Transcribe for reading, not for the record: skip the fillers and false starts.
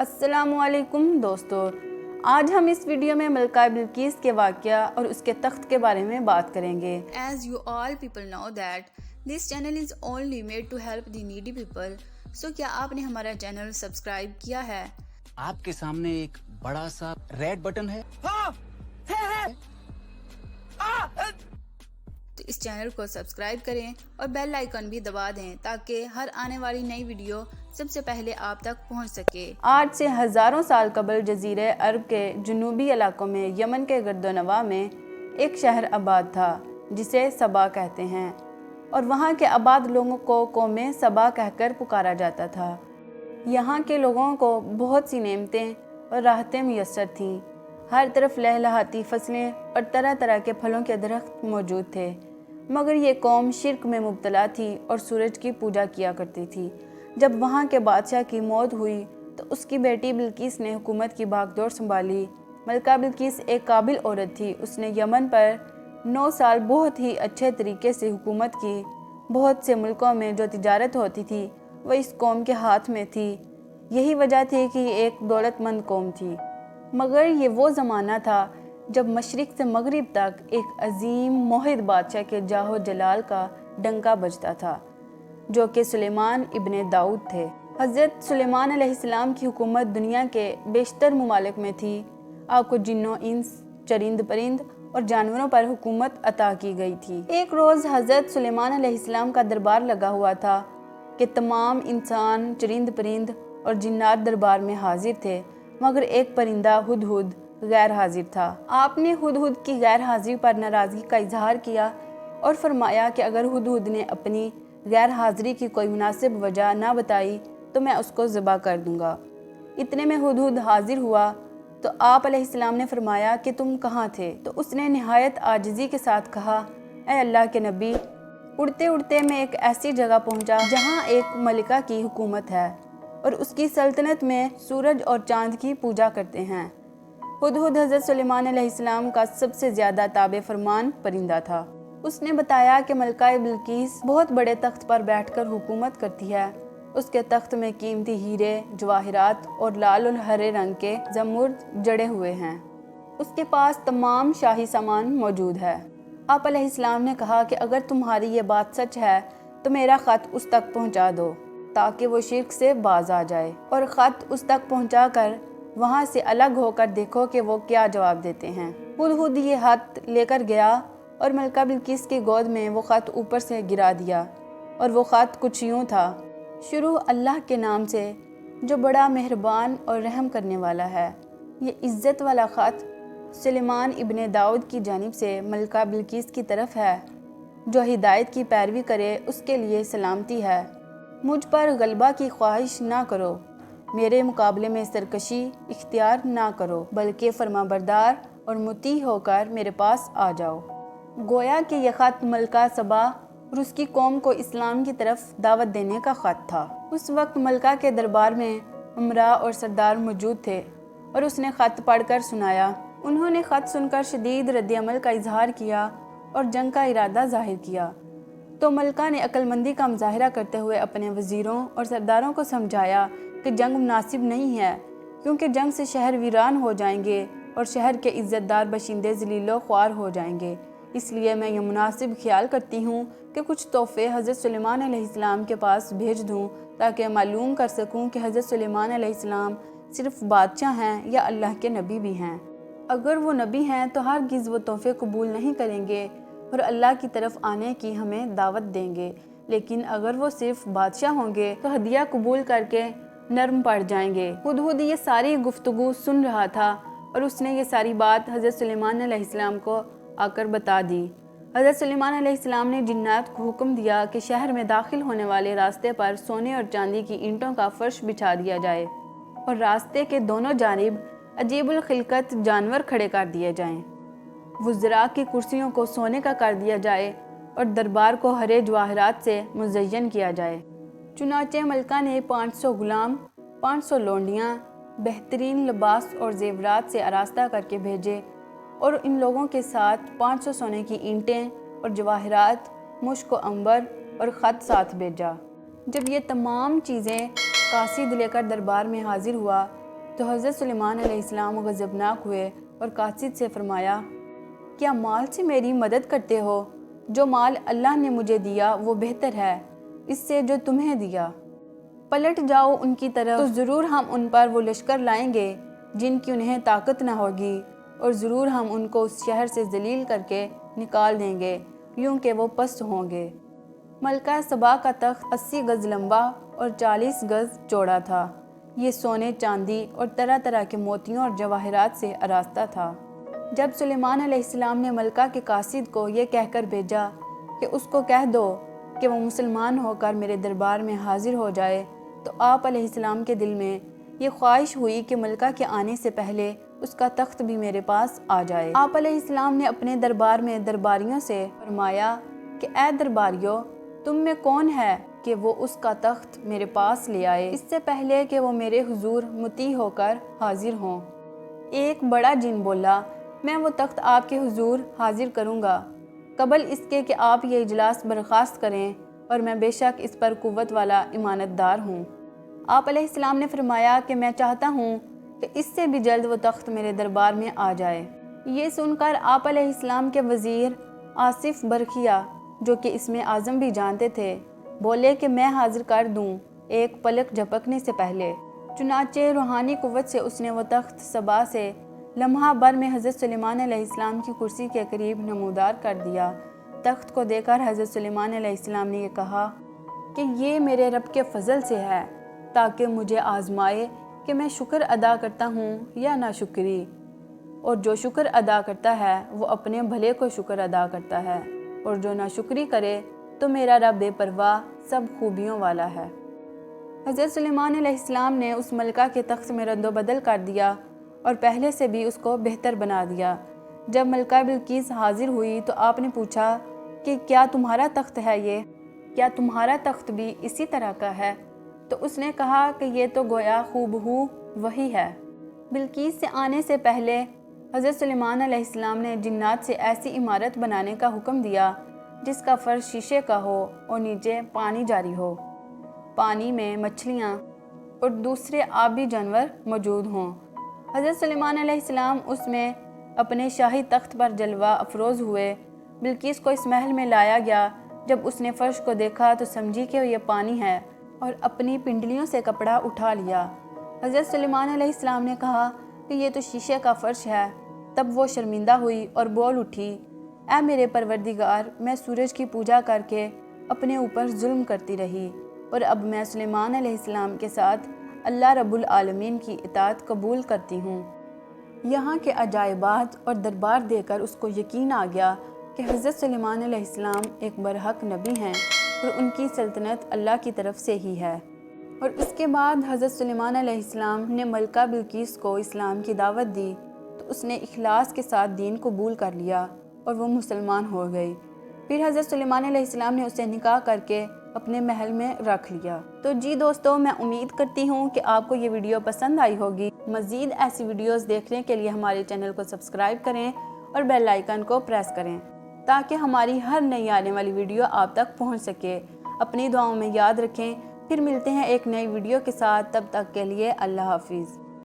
अस्सलाम वालेकुम दोस्तों, आज हम इस वीडियो में मलका बिल्किस के वाक़या और उसके तख्त के बारे में बात करेंगे। As you all people know that this channel is only made to help the needy people. So क्या आपने हमारा चैनल सब्सक्राइब किया है? आपके सामने एक बड़ा सा रेड बटन है। तो इस चैनल को सब्सक्राइब करें और बेल आइकन भी दबा दें ताकि हर आने वाली नई वीडियो सबसे पहले आप तक पहुंच सके। आज से हज़ारों साल कबल जज़ीरे अरब के जुनूबी इलाकों में यमन के गर्दोनवा में एक शहर आबाद था जिसे सबा कहते हैं, और वहाँ के आबाद लोगों को कौमे सबा कहकर पुकारा जाता था। यहाँ के लोगों को बहुत सी नेमतें और राहतें मुयस्सर थीं। हर तरफ लहलहाती फसलें और तरह तरह के फलों के दरख्त मौजूद थे, मगर ये कौम शिर्क में मुब्तला थी और सूरज की पूजा किया करती थी। जब वहाँ के बादशाह की मौत हुई तो उसकी बेटी बिल्किस ने हुकूमत की भागदौड़ संभाली। मलका बिल्किस एक काबिल औरत थी। उसने यमन पर 9 साल बहुत ही अच्छे तरीके से हुकूमत की। बहुत से मुल्कों में जो तिजारत होती थी वह इस कौम के हाथ में थी। यही वजह थी कि एक दौलतमंद कौम थी। मगर ये वो ज़माना था जब मशरिक़ से मगरिब तक एक अजीम मोहित बादशाह के जाहो जलाल का डंका बजता था, जो कि सुलेमान इब्ने दाऊद थे। हज़रत सुलेमान अलैहिस्सलाम की हुकूमत दुनिया के बेशतर ममालिक में थी। आपको जिन्नों, इंस, चरिंद परिंद और जानवरों पर हुकूमत अता की गई थी। एक रोज़ हज़रत सुलेमान अलैहिस्सलाम का दरबार लगा हुआ था कि तमाम इंसान, चरिंद परिंद और जिन्नात दरबार में हाजिर थे, मगर एक परिंदा हुदहुद गैर हाजिर था। आपने हुदहुद की गैर हाजिरी पर नाराज़गी का इजहार किया और फरमाया कि अगर हुदहुद ने अपनी गैर हाजिरी की कोई मुनासिब वजह ना बताई तो मैं उसको ज़बह कर दूंगा। इतने में हुदहुद हाजिर हुआ तो आप अलैहिस्सलाम ने फरमाया कि तुम कहाँ थे? तो उसने निहायत आजिज़ी के साथ कहा, ऐ अल्लाह के नबी, उड़ते उड़ते मैं एक ऐसी जगह पहुँचा जहाँ एक मलिका की हुकूमत है और उसकी सल्तनत में सूरज और चाँद की पूजा करते हैं। हुदहुद हज़रत सुलेमान अलैहिस्सलाम का सबसे ज़्यादा ताबे फरमान परिंदा था। उसने बताया कि मलका बिल्किस बहुत बड़े तख्त पर बैठकर हुकूमत करती है। उसके तख्त में कीमती हीरे, जवाहिरात और लाल और हरे रंग के जमुर्द जड़े हुए हैं। उसके पास तमाम शाही सामान मौजूद है। आप अलैहिस्सलाम ने कहा कि अगर तुम्हारी ये बात सच है तो मेरा ख़त उस तक पहुंचा दो ताकि वो शिर्क से बाज आ जाए, और ख़त उस तक पहुंचाकर वहाँ से अलग होकर देखो कि वो क्या जवाब देते हैं। हुदहुद ये हाथ लेकर गया और मलका बिल्किस की गोद में वो ख़त ऊपर से गिरा दिया, और वो ख़त कुछ यूँ था, शुरू अल्लाह के नाम से जो बड़ा मेहरबान और रहम करने वाला है। ये इज़्ज़त वाला ख़त सुलेमान इब्ने दाऊद की जानिब से मलका बिल्किस की तरफ है। जो हिदायत की पैरवी करे उसके लिए सलामती है। मुझ पर गलबा की ख्वाहिश ना करो, मेरे मुकाबले में सरकशी इख्तियार ना करो, बल्कि फरमाबरदार और मुती होकर मेरे पास आ जाओ। गोया कि यह ख़त मलका सबा और उसकी कौम को इस्लाम की तरफ दावत देने का ख़त था। उस वक्त मलका के दरबार में उमरा और सरदार मौजूद थे और उसने ख़त पढ़कर सुनाया। उन्होंने ख़त सुनकर शदीद रद्द-ए-अमल का इजहार किया और जंग का इरादा ज़ाहिर किया। तो मलका ने अक्लमंदी का मुजाहरा करते हुए अपने वज़ीरों और सरदारों को समझाया कि जंग मुनासिब नहीं है, क्योंकि जंग से शहर वीरान हो जाएंगे और शहर के इज़्ज़तदार बशिंदे ज़लीलो ख्वार हो जाएंगे। इसलिए मैं ये मुनासिब ख्याल करती हूँ कि कुछ तोहफ़े हज़रत सुलेमान अलैहिस्सलाम के पास भेज दूँ ताकि मालूम कर सकूँ कि हज़रत सुलेमान अलैहिस्सलाम सिर्फ़ बादशाह हैं या अल्लाह के नबी भी हैं। अगर वो नबी हैं तो हरगिज़ वो तोहफ़े कबूल नहीं करेंगे और अल्लाह की तरफ आने की हमें दावत देंगे, लेकिन अगर वो सिर्फ बादशाह होंगे तो हदिया कबूल करके नरम पड़ जाएंगे। हुदहुद ये सारी गुफ्तगू सुन रहा था और उसने ये सारी बात हज़रत सुलेमान अलैहिस्सलाम को आकर बता दी। हज़रत सुलेमान अलैहिस्सलाम ने जिन्नात को हुक्म दिया कि शहर में दाखिल होने वाले रास्ते पर सोने और चांदी की ईंटों का फर्श बिछा दिया जाए और रास्ते के दोनों जानिब अजीबुल खिलकत जानवर खड़े कर दिए जाएं। वुज़रा की कुर्सियों को सोने का कर दिया जाए और दरबार को हरे जवाहरात से मुज़य्यन किया जाए। चुनाचे मलका ने 500 गुलाम, 500 लोंडियाँ बेहतरीन लिबास और जेवरात से आरास्ता करके भेजे और इन लोगों के साथ 500 सोने की ईंटें और जवाहरात, मुश्क व अंबर और ख़त साथ भेजा। जब ये तमाम चीज़ें कासिद लेकर दरबार में हाजिर हुआ تو حضرت سلیمان علیہ السلام غضبناک ہوئے اور قاصد سے فرمایا، کیا مال سے میری مدد کرتے ہو؟ جو مال اللہ نے مجھے دیا وہ بہتر ہے اس سے جو تمہیں دیا۔ پلٹ جاؤ ان کی طرف تو ضرور ہم ان پر وہ لشکر لائیں گے جن کی انہیں طاقت نہ ہوگی، اور ضرور ہم ان کو اس شہر سے ذلیل کر کے نکال دیں گے یوں کہ وہ پست ہوں گے۔ ملکہ سبا کا تخت 80 گز لمبا اور 40 گز چوڑا تھا۔ یہ سونے، چاندی اور طرح طرح کے موتیوں اور جواہرات سے آراستہ تھا۔ جب سلیمان علیہ السلام نے ملکہ کے قاصد کو یہ کہہ کر بھیجا کہ اس کو کہہ دو کہ وہ مسلمان ہو کر میرے دربار میں حاضر ہو جائے، تو آپ علیہ السلام کے دل میں یہ خواہش ہوئی کہ ملکہ کے آنے سے پہلے اس کا تخت بھی میرے پاس آ جائے۔ آپ علیہ السلام نے اپنے دربار میں درباریوں سے فرمایا کہ اے درباریوں، تم میں کون ہے کہ وہ اس کا تخت میرے پاس لے آئے اس سے پہلے کہ وہ میرے حضور مطیع ہو کر حاضر ہوں۔ ایک بڑا جن بولا، میں وہ تخت آپ کے حضور حاضر کروں گا قبل اس کے کہ آپ یہ اجلاس برخاست کریں، اور میں بے شک اس پر قوت والا امانت دار ہوں۔ آپ علیہ السلام نے فرمایا کہ میں چاہتا ہوں کہ اس سے بھی جلد وہ تخت میرے دربار میں آ جائے۔ یہ سن کر آپ علیہ السلام کے وزیر آصف برکھیا، جو کہ اسم اعظم بھی جانتے تھے، بولے کہ میں حاضر کر دوں ایک پلک جھپکنے سے پہلے۔ چنانچہ روحانی قوت سے اس نے وہ تخت سبا سے لمحہ بھر میں حضرت سلیمان علیہ السلام کی کرسی کے قریب نمودار کر دیا۔ تخت کو دیکھ کر حضرت سلیمان علیہ السلام نے یہ کہا کہ یہ میرے رب کے فضل سے ہے، تاکہ مجھے آزمائے کہ میں شکر ادا کرتا ہوں یا ناشکری، اور جو شکر ادا کرتا ہے وہ اپنے بھلے کو شکر ادا کرتا ہے، اور جو ناشکری کرے تو میرا رب بے پرواہ سب خوبیوں والا ہے۔ حضرت سلیمان علیہ السلام نے اس ملکہ کے تخت میں رد و بدل کر دیا اور پہلے سے بھی اس کو بہتر بنا دیا۔ جب ملکہ بلقیس حاضر ہوئی تو آپ نے پوچھا کہ کیا تمہارا تخت ہے یہ؟ کیا تمہارا تخت بھی اسی طرح کا ہے؟ تو اس نے کہا کہ یہ تو گویا خوبہو وہی ہے۔ بلقیس سے آنے سے پہلے حضرت سلیمان علیہ السلام نے جنات سے ایسی عمارت بنانے کا حکم دیا جس کا فرش شیشے کا ہو اور نیچے پانی جاری ہو، پانی میں مچھلیاں اور دوسرے آبی جانور موجود ہوں۔ حضرت سلیمان علیہ السلام اس میں اپنے شاہی تخت پر جلوہ افروز ہوئے۔ بلقیس کو اس محل میں لایا گیا۔ جب اس نے فرش کو دیکھا تو سمجھی کہ یہ پانی ہے، اور اپنی پنڈلیوں سے کپڑا اٹھا لیا۔ حضرت سلیمان علیہ السلام نے کہا کہ یہ تو شیشے کا فرش ہے۔ تب وہ شرمندہ ہوئی اور بول اٹھی، اے میرے پروردگار، میں سورج کی پوجا کر کے اپنے اوپر ظلم کرتی رہی، اور اب میں سلیمان علیہ السلام کے ساتھ اللہ رب العالمین کی اطاعت قبول کرتی ہوں۔ یہاں کے عجائبات اور دربار دے کر اس کو یقین آ گیا کہ حضرت سلیمان علیہ السلام ایک برحق نبی ہیں اور ان کی سلطنت اللہ کی طرف سے ہی ہے۔ اور اس کے بعد حضرت سلیمان علیہ السلام نے ملکہ بلقیس کو اسلام کی دعوت دی تو اس نے اخلاص کے ساتھ دین قبول کر لیا اور وہ مسلمان ہو گئی۔ پھر حضرت سلیمان علیہ السلام نے اسے نکاح کر کے اپنے محل میں رکھ لیا۔ تو جی دوستو، میں امید کرتی ہوں کہ آپ کو یہ ویڈیو پسند آئی ہوگی۔ مزید ایسی ویڈیوز دیکھنے کے لیے ہمارے چینل کو سبسکرائب کریں اور بیل آئیکن کو پریس کریں تاکہ ہماری ہر نئی آنے والی ویڈیو آپ تک پہنچ سکے۔ اپنی دعاؤں میں یاد رکھیں۔ پھر ملتے ہیں ایک نئی ویڈیو کے ساتھ، تب تک کے لیے اللہ حافظ۔